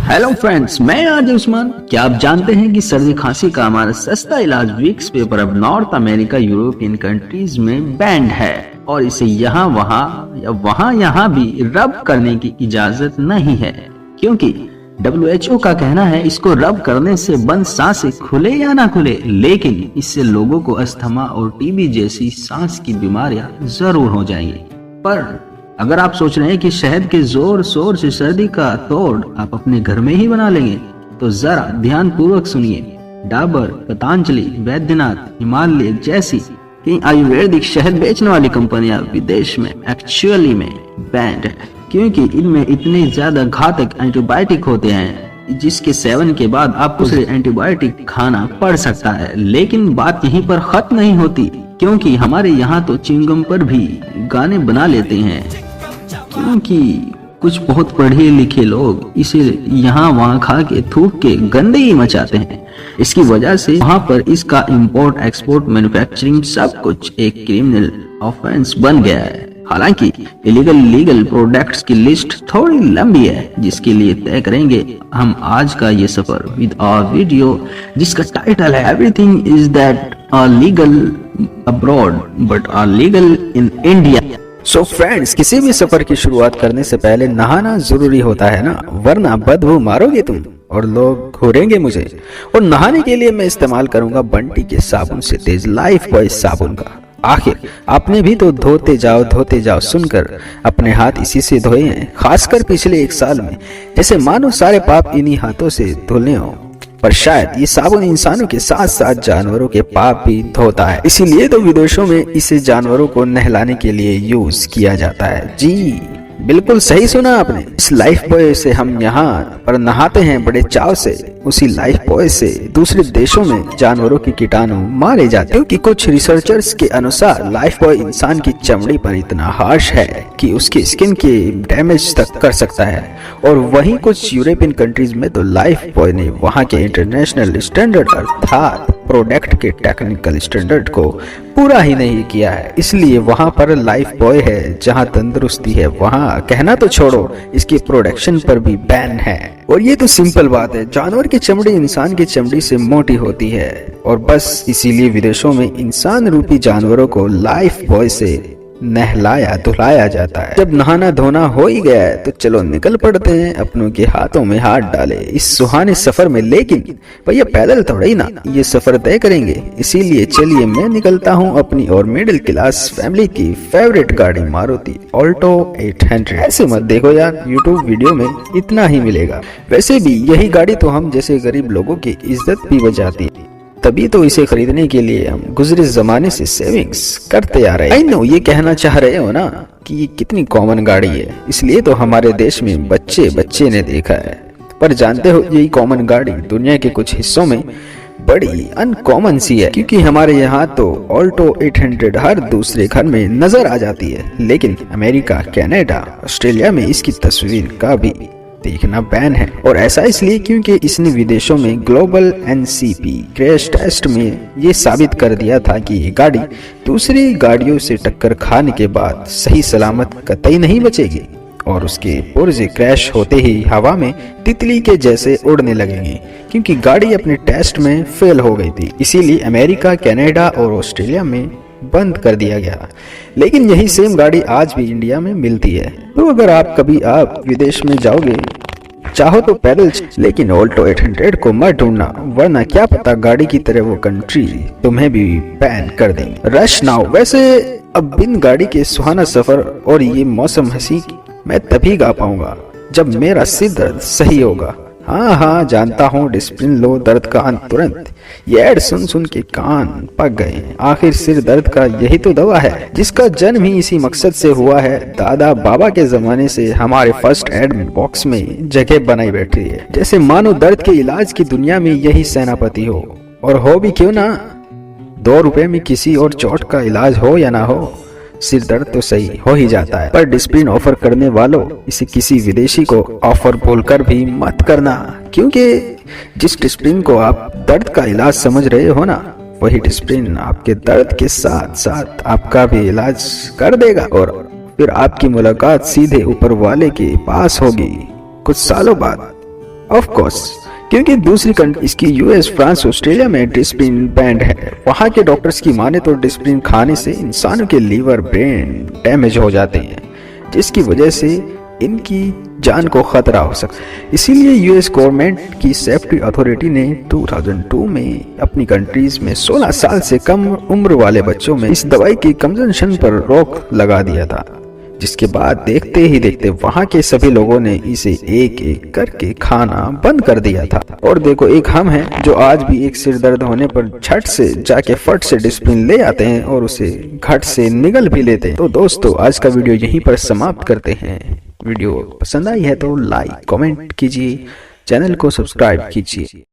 Hello friends, मैं आज उस्मान। क्या आप जानते हैं कि सर्दी खांसी का हमारा सस्ता इलाज विक्स पेपर अब नॉर्थ अमेरिका यूरोपियन कंट्रीज में बैंड है और इसे यहाँ वहाँ या वहाँ यहाँ भी रब करने की इजाजत नहीं है, क्योंकि WHO का कहना है इसको रब करने से बंद सांसें खुले या ना खुले, लेकिन इससे लोगों को अस्थमा और टीबी जैसी सांस की बीमारियां जरूर हो जाएंगी। पर अगर आप सोच रहे हैं कि शहद के जोर शोर से सर्दी का तोड़ आप अपने घर में ही बना लेंगे, तो जरा ध्यान पूर्वक सुनिए। डाबर, पतंजलि, वैद्यनाथ, हिमालय जैसी कई आयुर्वेदिक शहद बेचने वाली कंपनियां विदेश में एक्चुअली में बैंड है, क्योंकि इनमें इतने ज्यादा घातक एंटीबायोटिक होते हैं जिसके सेवन के बाद आपको उसे एंटीबायोटिक खाना पड़ सकता है। लेकिन बात यहीं पर खत्म नहीं होती, क्योंकि हमारे यहाँ तो च्युइंगम पर भी गाने बना लेते हैं, क्योंकि कुछ बहुत पढ़े लिखे लोग इसे यहाँ वहाँ खा के थूक के गंदगी मचाते हैं। इसकी वजह से वहाँ पर इसका इंपोर्ट एक्सपोर्ट मैन्युफैक्चरिंग सब कुछ एक क्रिमिनल ऑफेंस बन गया है। हालांकि इलीगल लीगल प्रोडक्ट्स की लिस्ट थोड़ी लंबी है, जिसके लिए तय करेंगे हम आज का ये सफर विद आवर वीडियो, जिसका टाइटल है everything is that are legal abroad but are legal in India. So friends, किसी भी सफर की शुरुआत करने से पहले नहाना जरूरी होता है ना, वरना बदबू मारोगे तुम और लोग घूरेंगे मुझे। और नहाने के लिए मैं इस्तेमाल करूंगा बंटी के साबुन से तेज लाइफ बॉय साबुन का। आखिर आपने भी तो धोते जाओ सुनकर अपने हाथ इसी से धोए हैं, खासकर पिछले 1 साल में, जैसे मानो सारे पाप इन्हीं हाथों से धुलने हो। पर शायद ये साबुन इंसानों के साथ साथ जानवरों के पाप भी धोता है, इसीलिए तो विदेशों में इसे जानवरों को नहलाने के लिए यूज किया जाता है। जी बिल्कुल सही सुना आपने। इस लाइफ बॉय से हम यहाँ पर नहाते हैं बड़े चाव से। उसी लाइफ बॉय से दूसरे देशों में जानवरों के कीटाणु मारे जाते हैं, क्योंकि कुछ रिसर्चर्स के अनुसार लाइफ बॉय इंसान की चमड़ी पर इतना हार्श है कि उसकी स्किन के डैमेज तक कर सकता है। और वहीं कुछ यूरोपियन कंट्रीज में तो लाइफ बॉय ने वहाँ के इंटरनेशनल स्टैंडर्ड अर्थात प्रोडक्ट के टेक्निकल स्टैंडर्ड को पूरा ही नहीं किया है, इसलिए वहाँ पर लाइफ बॉय है। जहाँ तंदुरुस्ती है वहाँ कहना तो छोड़ो, इसके प्रोडक्शन पर भी बैन है। और ये तो सिंपल बात है, जानवर की चमड़ी इंसान की चमड़ी से मोटी होती है और बस इसीलिए विदेशों में इंसान रूपी जानवरों को लाइफ बॉय से नहलाया धुलाया जाता है। जब नहाना धोना हो ही गया है तो चलो निकल पड़ते हैं अपनों के हाथों में हाथ डाले इस सुहाने सफर में। लेकिन भैया पैदल थोड़ा ही ना ये सफर तय करेंगे, इसीलिए चलिए मैं निकलता हूँ अपनी और मिडिल क्लास फैमिली की फेवरेट गाड़ी मारुति ऑल्टो 800। ऐसे मत देखो यार, यूट्यूब वीडियो में इतना ही मिलेगा। वैसे भी यही गाड़ी तो हम जैसे गरीब लोगों की इज्जत भी बचाती है, तभी तो इसे खरीदने के लिए हम गुजरे जमाने से सेविंग्स करते आ रहे हैं। आई नो ये कहना चाह रहे हो ना कि ये कितनी कॉमन गाड़ी है, इसलिए तो हमारे देश में बच्चे ने देखा है। पर जानते हो यही कॉमन गाड़ी दुनिया के कुछ हिस्सों में बड़ी अनकॉमन सी है, क्योंकि हमारे यहाँ तो ऑल्टो 800 हर दूसरे घर में नजर आ जाती है, लेकिन अमेरिका, कनाडा, ऑस्ट्रेलिया में इसकी तस्वीर का भी देखना बैन है। और ऐसा इसलिए क्योंकि इसने विदेशों में ग्लोबल NCP क्रैश टेस्ट में ये साबित कर दिया था कि ये गाड़ी दूसरी गाड़ियों से टक्कर खाने के बाद सही सलामत कतई नहीं बचेगी और उसके पुर्जे क्रैश होते ही हवा में तितली के जैसे उड़ने लगेंगे, क्योंकि गाड़ी अपने टेस्ट में फेल हो गई थी। इसीलिए अमेरिका, कनाडा और ऑस्ट्रेलिया में बंद कर दिया गया। लेकिन यही सेम गाड़ी आज भी इंडिया में मिलती है। तो अगर आप कभी विदेश में जाओगे, चाहो तो पैदल, लेकिन ऑल्टो 800 को मत ढूंढना, वरना क्या पता गाड़ी की तरह वो कंट्री तुम्हें भी बैन कर देंगे। Rush now. वैसे अब बिन गाड़ी के सुहाना सफर और ये मौसम हंसी मैं तभी गा पाऊंगा जब मेरा सिर दर्द सही होगा। हाँ जानता हूँ, डिस्प्रिन लो दर्द का अंत तुरंत। ये ऐड सुन के कान पक गए। आखिर सिर दर्द का यही तो दवा है, जिसका जन्म ही इसी मकसद से हुआ है। दादा बाबा के जमाने से हमारे फर्स्ट एड बॉक्स में जगह बनाई बैठी है, जैसे मानो दर्द के इलाज की दुनिया में यही सेनापति हो। और हो भी क्यों ना, 2 रुपए में किसी और चोट का इलाज हो या ना हो, सिर दर्द तो सही हो ही जाता है। पर डिस्प्रिन ऑफर करने वालों, इसे किसी विदेशी को ऑफर बोलकर भी मत करना, क्योंकि जिस डिस्प्रिन को आप दर्द का इलाज समझ रहे हो ना, वही डिस्प्रिन आपके दर्द के साथ साथ आपका भी इलाज कर देगा और फिर आपकी मुलाकात सीधे ऊपर वाले के पास होगी कुछ सालों बाद। ऑफ कोर्स, क्योंकि दूसरी कंट्री इसकी यूएस, फ्रांस, ऑस्ट्रेलिया में डिस्प्रिन बैंड है। वहाँ के डॉक्टर्स की माने तो डिस्प्रिन खाने से इंसानों के लीवर, ब्रेन डैमेज हो जाते हैं, जिसकी वजह से इनकी जान को खतरा हो सकता है। इसीलिए यूएस गवर्नमेंट की सेफ्टी अथॉरिटी ने 2002 में अपनी कंट्रीज में 16 साल से कम उम्र वाले बच्चों में इस दवाई की कंजम्पशन पर रोक लगा दिया था, जिसके बाद देखते ही देखते वहां के सभी लोगों ने इसे एक एक करके खाना बंद कर दिया था। और देखो, एक हम हैं जो आज भी एक सिर दर्द होने पर झट से जाके फट से डिस्प्रिन ले आते हैं और उसे घट से निगल भी लेते हैं। तो दोस्तों, आज का वीडियो यहीं पर समाप्त करते हैं। वीडियो पसंद आई है तो लाइक, कमेंट कीजिए, चैनल को सब्सक्राइब कीजिए।